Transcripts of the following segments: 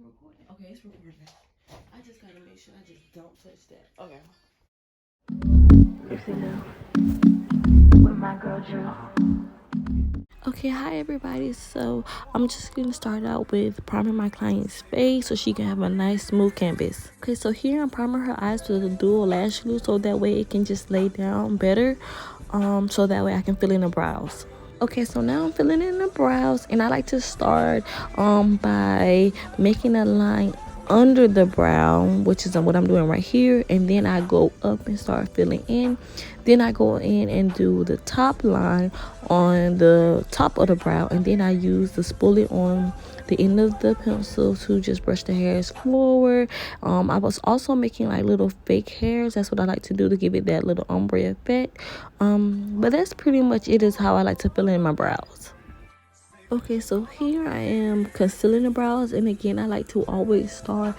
recording? Okay, it's recording. I just gotta make sure I just don't touch that. Okay. With my girl Drew. Okay, hi everybody. So I'm just gonna start out with priming my client's face so she can have a nice smooth canvas. Okay, so here I'm priming her eyes with a dual lash glue so that way it can just lay down better. So that way I can fill in the brows. Okay, so now I'm filling in the brows, and I like to start by making a line under the brow, which is what I'm doing right here, and then I go up and start filling in. Then I go in and do the top line on the top of the brow, and then I use the spoolie on the end of the pencil to just brush the hairs forward. I was also making like little fake hairs. That's what I like to do to give it that little ombre effect. But that's pretty much it, is how I like to fill in my brows. Okay, so here I am concealing the brows, and again I like to always start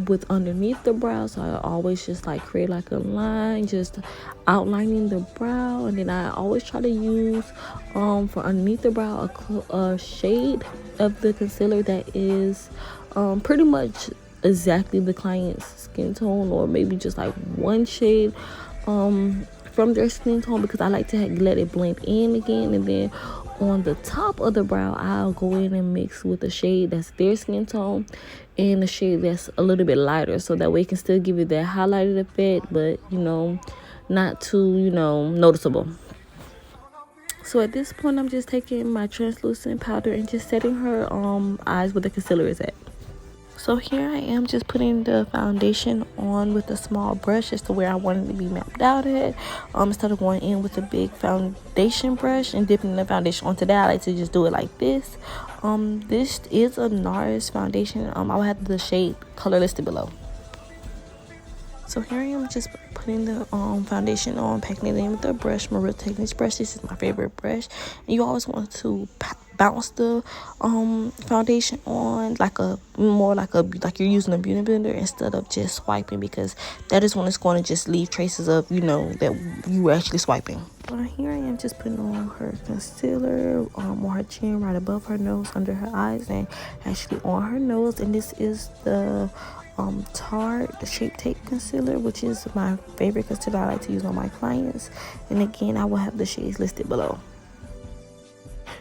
with underneath the brows. So I always just like create like a line, just outlining the brow, and then I always try to use for underneath the brow a shade of the concealer that is pretty much exactly the client's skin tone, or maybe just like one shade from their skin tone, because I like to let it blend in again. And then on the top of the brow, I'll go in and mix with a shade that's their skin tone and a shade that's a little bit lighter, so that way it can still give it that highlighted effect, but not too noticeable. So at this point, I'm just taking my translucent powder and just setting her eyes where the concealer is at. So here I am just putting the foundation on with a small brush as to where I want it to be mapped out at. Instead of going in with a big foundation brush and dipping the foundation onto that, I like to just do it like this. This is a NARS foundation. I'll have the shade color listed below. So here I am just putting the foundation on, packing it in with a brush, my Real Techniques brush. This is my favorite brush. And you always want to bounce the foundation on like you're using a beauty blender instead of just swiping, because that is when it's going to just leave traces of that you were actually swiping. Here I am just putting on her concealer on her chin, right above her nose, under her eyes, and actually on her nose. And this is the Tarte Shape Tape concealer, which is my favorite concealer I like to use on my clients. And again, I will have the shades listed below.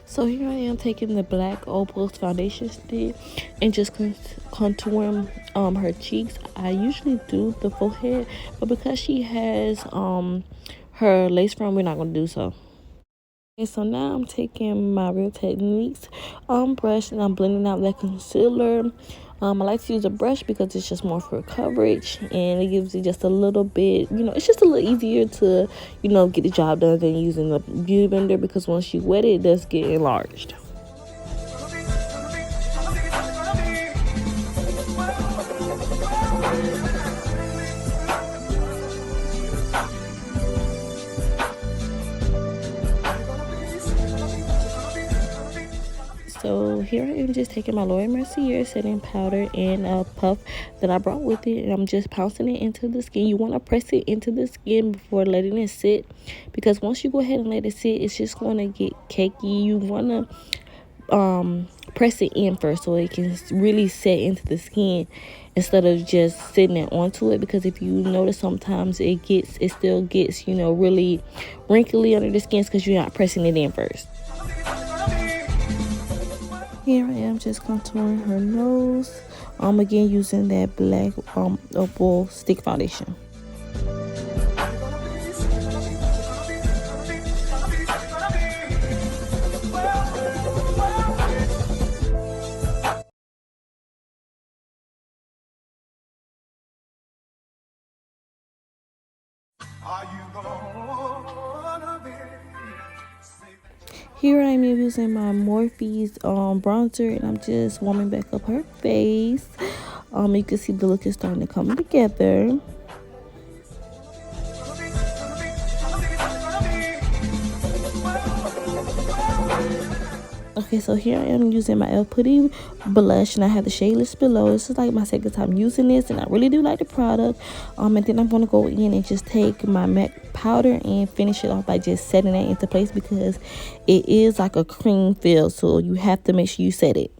So here I am taking the black Opal's foundation stick and just contouring her cheeks. I usually do the forehead, but because she has her lace front, we're not going to do so. Okay, so now I'm taking my Real Techniques brush, and I'm blending out that concealer. I like to use a brush because it's just more for coverage, and it gives you just a little bit, it's just a little easier to, get the job done than using the beauty blender, because once you wet it, it does get enlarged. So here I am just taking my Laura Mercier setting powder and a puff that I brought with it, and I'm just pouncing it into the skin. You want to press it into the skin before letting it sit, because once you go ahead and let it sit, it's just going to get cakey. You want to press it in first so it can really set into the skin instead of just sitting it onto it, because if you notice, sometimes it still gets really wrinkly under the skin because you're not pressing it in first. Here I am just contouring her nose, again using that black Opal stick foundation. Here I am using my Morphe's bronzer, and I'm just warming back up her face. You can see the look is starting to come together. Okay, so here I am using my El Putty blush, and I have the shade list below. This is like my second time using this, and I really do like the product. And then I'm going to go in and just take my MAC powder and finish it off by just setting it into place, because it is like a cream feel, so you have to make sure you set it.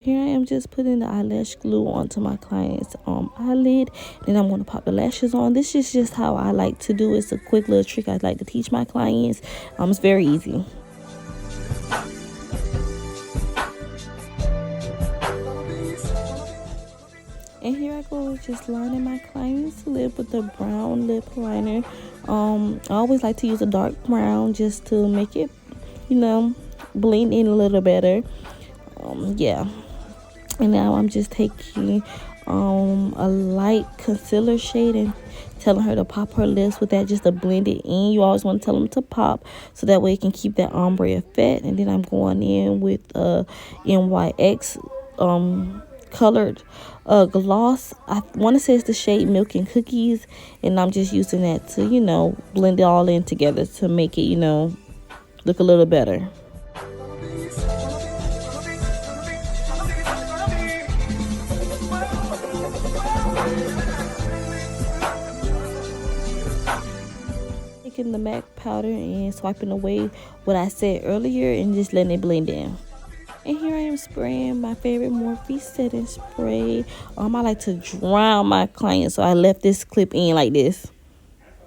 Here I am just putting the eyelash glue onto my client's eyelid. Then I'm going to pop the lashes on. This is just how I like to do it. It's a quick little trick I like to teach my clients. It's very easy. And here I go, just lining my client's lip with the brown lip liner. I always like to use a dark brown just to make it, blend in a little better. Yeah. And now I'm just taking a light concealer shade and telling her to pop her lips with that just to blend it in. You always want to tell them to pop so that way it can keep that ombre effect. And then I'm going in with NYX colored gloss. I want to say it's the shade Milk and Cookies, and I'm just using that to blend it all in together to make it look a little better. Taking the MAC powder and swiping away what I said earlier and just letting it blend in. And here I am spraying my favorite Morphe setting spray. I like to drown my client, so I left this clip in like this.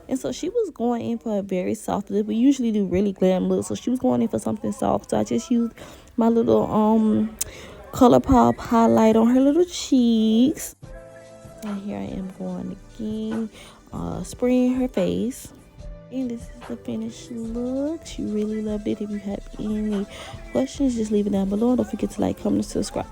And so she was going in for a very soft lip. We usually do really glam looks, so she was going in for something soft. So I just used my little ColourPop highlight on her little cheeks. And here I am going again, spraying her face. And this is the finished look. She really loved it. If you have any questions, just leave it down below. Don't forget to like, comment, and subscribe.